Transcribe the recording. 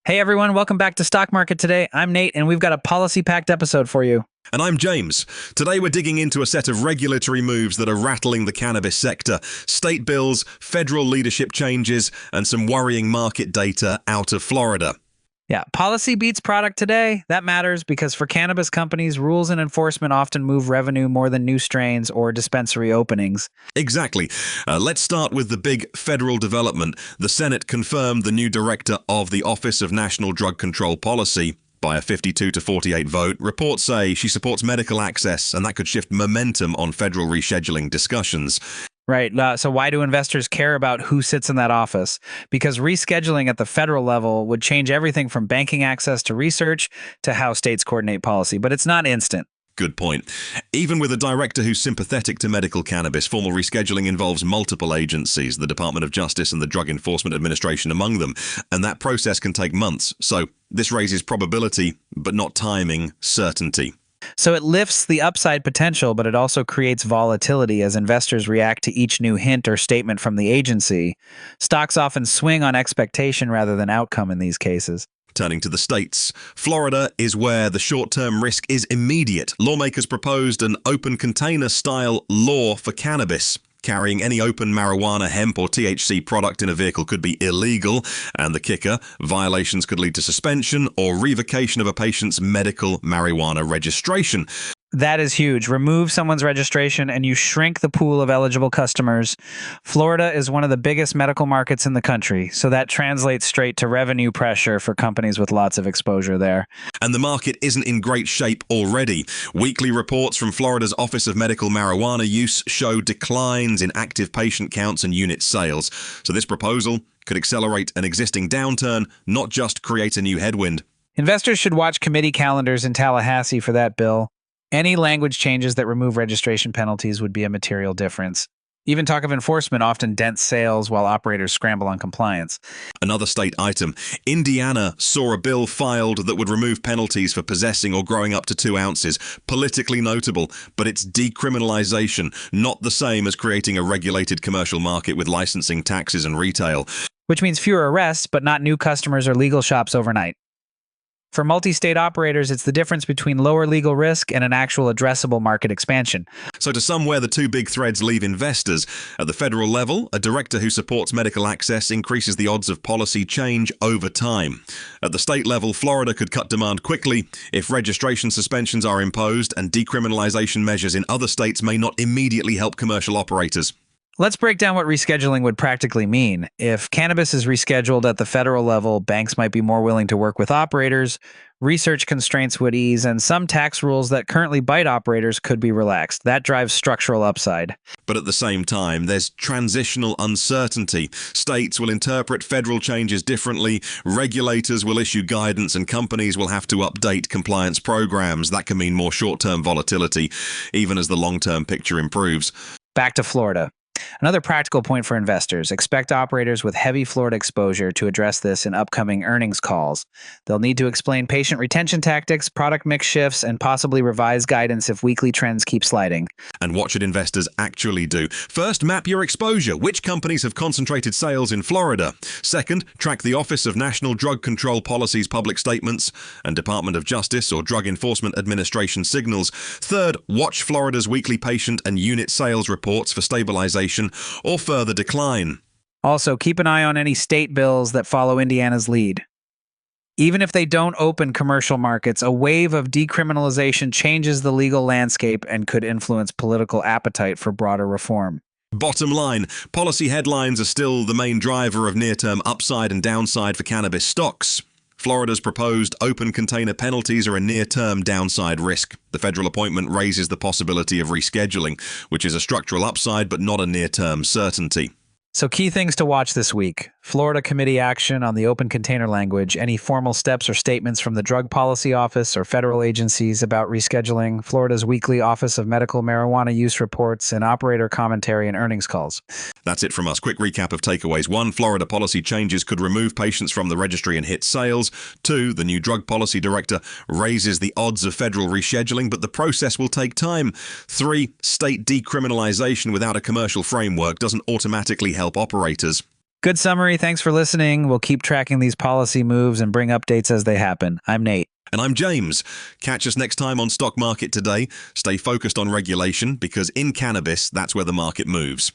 Hey everyone, welcome back to Stock Market Today. I'm Nate, and we've got a policy-packed episode for you. And I'm James. Today we're digging into a set of regulatory moves that are rattling the cannabis sector, state bills, federal leadership changes, and some worrying market data out of Florida. Yeah, policy beats product today. That matters because for cannabis companies, rules and enforcement often move revenue more than new strains or dispensary openings. Exactly. Let's start with the big federal development. The Senate confirmed the new director of the Office of National Drug Control Policy by a 52-48 vote. Reports say she supports medical access, and that could shift momentum on federal rescheduling discussions. Right. So why do investors care about who sits in that office? Because rescheduling at the federal level would change everything from banking access to research to how states coordinate policy, but it's not instant. Good point. Even with a director who's sympathetic to medical cannabis, formal rescheduling involves multiple agencies, the Department of Justice and the Drug Enforcement Administration among them, and that process can take months. So this raises probability, but not timing, certainty. So it lifts the upside potential, but it also creates volatility as investors react to each new hint or statement from the agency. Stocks often swing on expectation rather than outcome in these cases. Turning to the states, Florida is where the short-term risk is immediate. Lawmakers proposed an open container-style law for cannabis. Carrying any open marijuana, hemp, or THC product in a vehicle could be illegal, and the kicker, violations could lead to suspension or revocation of a patient's medical marijuana registration. That is huge. Remove someone's registration and you shrink the pool of eligible customers. Florida is one of the biggest medical markets in the country, so that translates straight to revenue pressure for companies with lots of exposure there. And the market isn't in great shape already. Weekly reports from Florida's Office of Medical Marijuana Use show declines in active patient counts and unit sales. So this proposal could accelerate an existing downturn, not just create a new headwind. Investors should watch committee calendars in Tallahassee for that bill. Any language changes that remove registration penalties would be a material difference. Even talk of enforcement often dents sales while operators scramble on compliance. Another state item. Indiana saw a bill filed that would remove penalties for possessing or growing up to 2 ounces. Politically notable, but it's decriminalization, not the same as creating a regulated commercial market with licensing, taxes, and retail. Which means fewer arrests, but not new customers or legal shops overnight. For multi-state operators, it's the difference between lower legal risk and an actual addressable market expansion. So to sum where the two big threads leave investors, at the federal level, a director who supports medical access increases the odds of policy change over time. At the state level, Florida could cut demand quickly if registration suspensions are imposed, and decriminalization measures in other states may not immediately help commercial operators. Let's break down what rescheduling would practically mean. If cannabis is rescheduled at the federal level, banks might be more willing to work with operators, research constraints would ease, and some tax rules that currently bite operators could be relaxed. That drives structural upside. But at the same time, there's transitional uncertainty. States will interpret federal changes differently, regulators will issue guidance, and companies will have to update compliance programs. That can mean more short-term volatility, even as the long-term picture improves. Back to Florida. Another practical point for investors, expect operators with heavy Florida exposure to address this in upcoming earnings calls. They'll need to explain patient retention tactics, product mix shifts, and possibly revise guidance if weekly trends keep sliding. And what should investors actually do? First, map your exposure. Which companies have concentrated sales in Florida? Second, track the Office of National Drug Control Policy's public statements and Department of Justice or Drug Enforcement Administration signals. Third, watch Florida's weekly patient and unit sales reports for stabilization or further decline. Also, keep an eye on any state bills that follow Indiana's lead. Even if they don't open commercial markets, a wave of decriminalization changes the legal landscape and could influence political appetite for broader reform. Bottom line, policy headlines are still the main driver of near-term upside and downside for cannabis stocks. Florida's proposed open container penalties are a near-term downside risk. The federal appointment raises the possibility of rescheduling, which is a structural upside but not a near-term certainty. So key things to watch this week. Florida committee action on the open container language, any formal steps or statements from the Drug Policy Office or federal agencies about rescheduling, Florida's weekly Office of Medical Marijuana Use reports, and operator commentary and earnings calls. That's it from us. Quick recap of takeaways. 1. Florida policy changes could remove patients from the registry and hit sales. 2. The new drug policy director raises the odds of federal rescheduling, but the process will take time. 3. State decriminalization without a commercial framework doesn't automatically help operators. Good summary. Thanks for listening. We'll keep tracking these policy moves and bring updates as they happen. I'm Nate. And I'm James. Catch us next time on Stock Market Today. Stay focused on regulation because in cannabis, that's where the market moves.